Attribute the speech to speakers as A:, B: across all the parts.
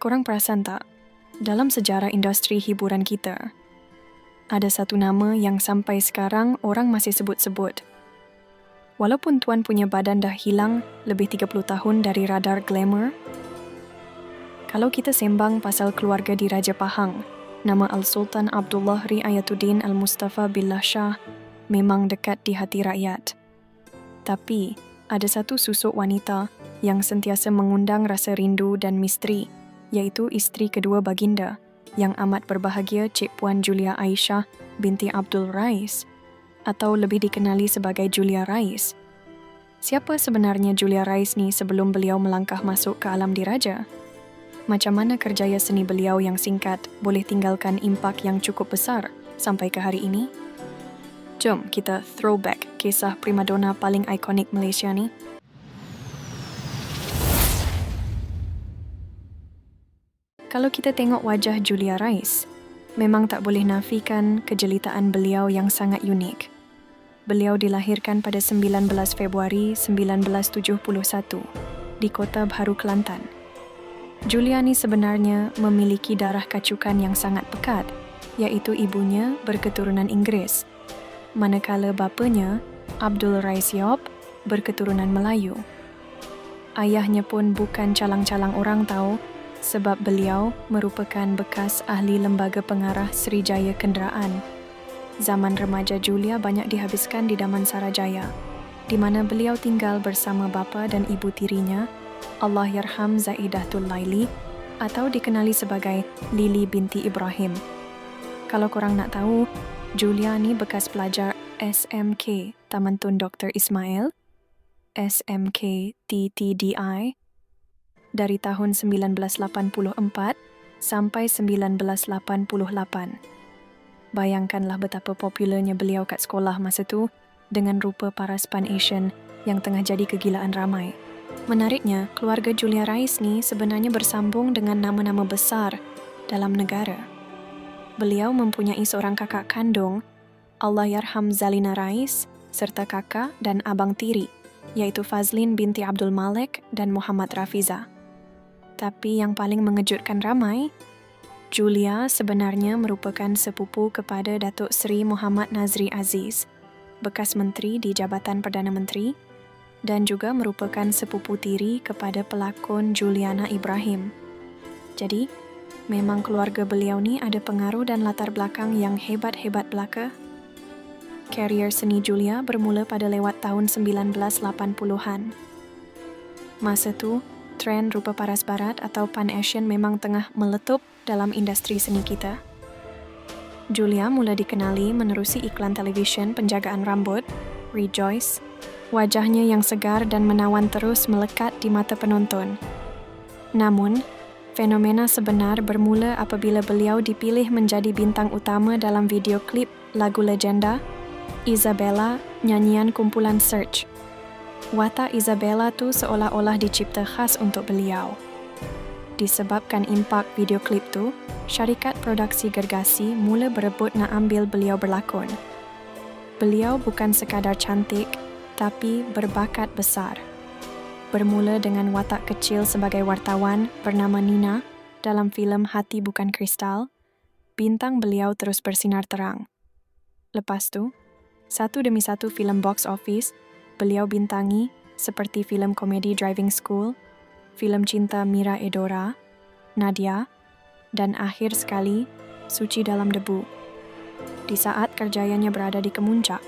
A: Korang perasan tak, dalam sejarah industri hiburan kita, ada satu nama yang sampai sekarang orang masih sebut-sebut. Walaupun tuan punya badan dah hilang lebih 30 tahun dari radar glamour, kalau kita sembang pasal keluarga di Raja Pahang, nama Al-Sultan Abdullah Riayatuddin Al-Mustafa Billah Shah memang dekat di hati rakyat. Tapi, ada satu susuk wanita yang sentiasa mengundang rasa rindu dan misteri, iaitu isteri kedua baginda yang amat berbahagia Cik Puan Julia Aisyah binti Abdul Rais, atau lebih dikenali sebagai Julia Rais. Siapa sebenarnya Julia Rais ni sebelum beliau melangkah masuk ke alam diraja? Macam mana kerjaya seni beliau yang singkat boleh tinggalkan impak yang cukup besar sampai ke hari ini? Jom kita throwback kisah primadona paling ikonik Malaysia ni. Kalau kita tengok wajah Julia Rais, memang tak boleh nafikan kejelitaan beliau yang sangat unik. Beliau dilahirkan pada 19 Februari 1971 di Kota Baharu, Kelantan. Julia ni sebenarnya memiliki darah kacukan yang sangat pekat, iaitu ibunya berketurunan Inggeris, manakala bapanya, Abdul Rais Yop, berketurunan Melayu. Ayahnya pun bukan calang-calang orang tahu, sebab beliau merupakan bekas ahli lembaga pengarah Srijaya Kenderaan. Zaman remaja Julia banyak dihabiskan di Damansara Jaya, di mana beliau tinggal bersama bapa dan ibu tirinya, Allahyarham Zaidatul Laili, atau dikenali sebagai Lili binti Ibrahim. Kalau korang nak tahu, Julia ni bekas pelajar SMK Taman Tun Dr. Ismail, SMK TTDI, dari tahun 1984 sampai 1988. Bayangkanlah betapa popularnya beliau kat sekolah masa tu dengan rupa paras Pan Asian yang tengah jadi kegilaan ramai. Menariknya, keluarga Julia Rais ni sebenarnya bersambung dengan nama-nama besar dalam negara. Beliau mempunyai seorang kakak kandung, Allahyarham Zalina Rais, serta kakak dan abang tiri, iaitu Fazlin binti Abdul Malik dan Muhammad Rafiza. Tapi yang paling mengejutkan ramai, Julia sebenarnya merupakan sepupu kepada Datuk Seri Muhammad Nazri Aziz, bekas menteri di Jabatan Perdana Menteri, dan juga merupakan sepupu tiri kepada pelakon Juliana Ibrahim. Jadi, memang keluarga beliau ni ada pengaruh dan latar belakang yang hebat-hebat belaka. Karier seni Julia bermula pada lewat tahun 1980-an. Masa tu, trend rupa paras barat atau Pan Asian memang tengah meletup dalam industri seni kita. Julia mula dikenali menerusi iklan televisyen penjagaan rambut, Rejoice. Wajahnya yang segar dan menawan terus melekat di mata penonton. Namun, fenomena sebenar bermula apabila beliau dipilih menjadi bintang utama dalam video klip lagu legenda Isabella, nyanyian kumpulan Search. Watak Isabella tu seolah-olah dicipta khas untuk beliau. Disebabkan impak video klip tu, syarikat produksi gergasi mula berebut nak ambil beliau berlakon. Beliau bukan sekadar cantik, tapi berbakat besar. Bermula dengan watak kecil sebagai wartawan bernama Nina dalam filem Hati Bukan Kristal, bintang beliau terus bersinar terang. Lepas tu, satu demi satu filem box office beliau bintangi seperti filem komedi Driving School, filem cinta Mira Edora, Nadia, dan akhir sekali, Suci Dalam Debu. Di saat kerjayanya berada di kemuncak,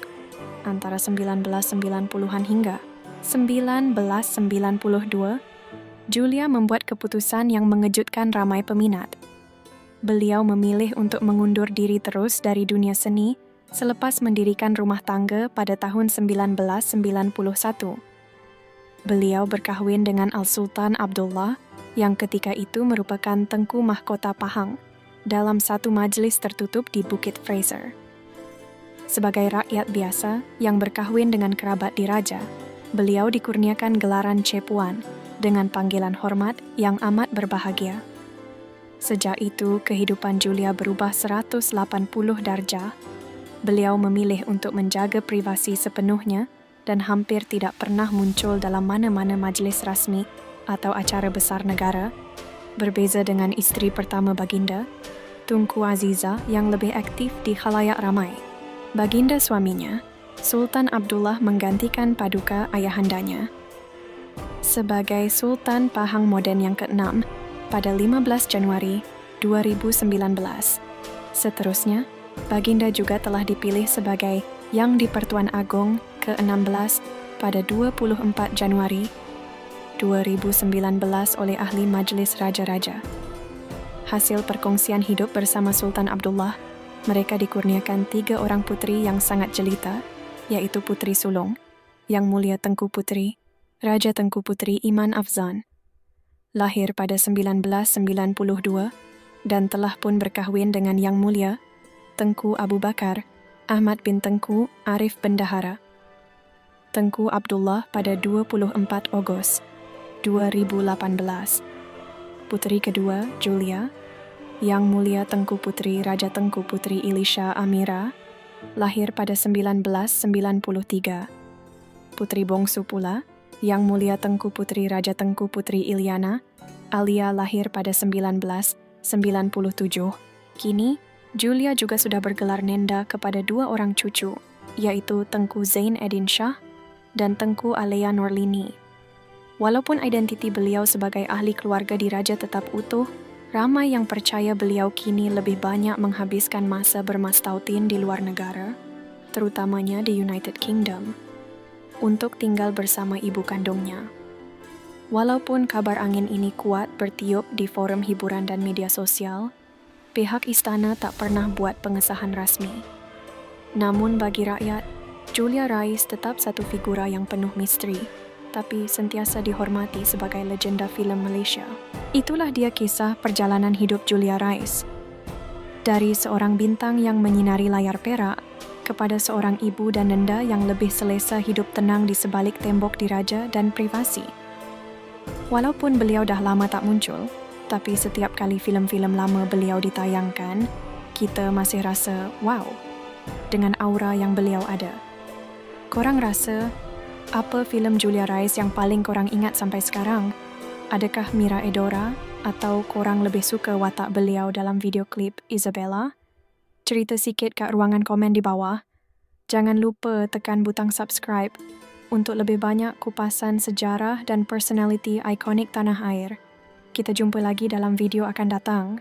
A: antara 1990-an hingga 1992, Julia membuat keputusan yang mengejutkan ramai peminat. Beliau memilih untuk mengundur diri terus dari dunia seni selepas mendirikan rumah tangga pada tahun 1991. Beliau berkahwin dengan Al-Sultan Abdullah yang ketika itu merupakan Tengku Mahkota Pahang dalam satu majlis tertutup di Bukit Fraser. Sebagai rakyat biasa yang berkahwin dengan kerabat diraja, beliau dikurniakan gelaran Cepuan dengan panggilan hormat yang amat berbahagia. Sejak itu, kehidupan Julia berubah 180 darjah. Beliau memilih untuk menjaga privasi sepenuhnya dan hampir tidak pernah muncul dalam mana-mana majlis rasmi atau acara besar negara Berbeza dengan isteri pertama Baginda, Tunku Aziza yang lebih aktif di khalayak ramai. Baginda suaminya, Sultan Abdullah menggantikan paduka ayahandanya sebagai Sultan Pahang Moden yang ke-6 pada 15 Januari 2019. Seterusnya, Baginda juga telah dipilih sebagai Yang di-Pertuan Agong ke-16 pada 24 Januari 2019 oleh Ahli Majlis Raja-Raja. Hasil perkongsian hidup bersama Sultan Abdullah, mereka dikurniakan 3 orang putri yang sangat jelita, yaitu Putri Sulong, Yang Mulia Tengku Putri, Raja Tengku Putri Iman Afzan. Lahir pada 1992 dan telah pun berkahwin dengan Yang Mulia Tengku Abu Bakar Ahmad bin Tengku Arif Bendahara. Tengku Abdullah pada 24 Ogos 2018. Putri kedua, Julia, Yang Mulia Tengku Putri Raja Tengku Putri Ilisha Amira, lahir pada 1993. Putri bongsu pula, Yang Mulia Tengku Putri Raja Tengku Putri Ilyana, Alia lahir pada 1997. Kini, Julia juga sudah bergelar nenda kepada 2 orang cucu, yaitu Tengku Zain Edin Shah dan Tengku Alea Norlini. Walaupun identiti beliau sebagai ahli keluarga diraja tetap utuh, ramai yang percaya beliau kini lebih banyak menghabiskan masa bermastautin di luar negara, terutamanya di United Kingdom, untuk tinggal bersama ibu kandungnya. Walaupun kabar angin ini kuat bertiup di forum hiburan dan media sosial, pihak istana tak pernah buat pengesahan rasmi. Namun bagi rakyat, Julia Rais tetap satu figura yang penuh misteri, tapi sentiasa dihormati sebagai legenda filem Malaysia. Itulah dia kisah perjalanan hidup Julia Rais. Dari seorang bintang yang menyinari layar perak, kepada seorang ibu dan nenda yang lebih selesa hidup tenang di sebalik tembok diraja dan privasi. Walaupun beliau dah lama tak muncul, tapi setiap kali filem-filem lama beliau ditayangkan, kita masih rasa wow dengan aura yang beliau ada. Korang rasa, apa filem Julia Rais yang paling korang ingat sampai sekarang? Adakah Mira Edora atau korang lebih suka watak beliau dalam video klip Isabella? Cerita sikit kat ruangan komen di bawah. Jangan lupa tekan butang subscribe untuk lebih banyak kupasan sejarah dan personality ikonik tanah air. Kita jumpa lagi dalam video akan datang.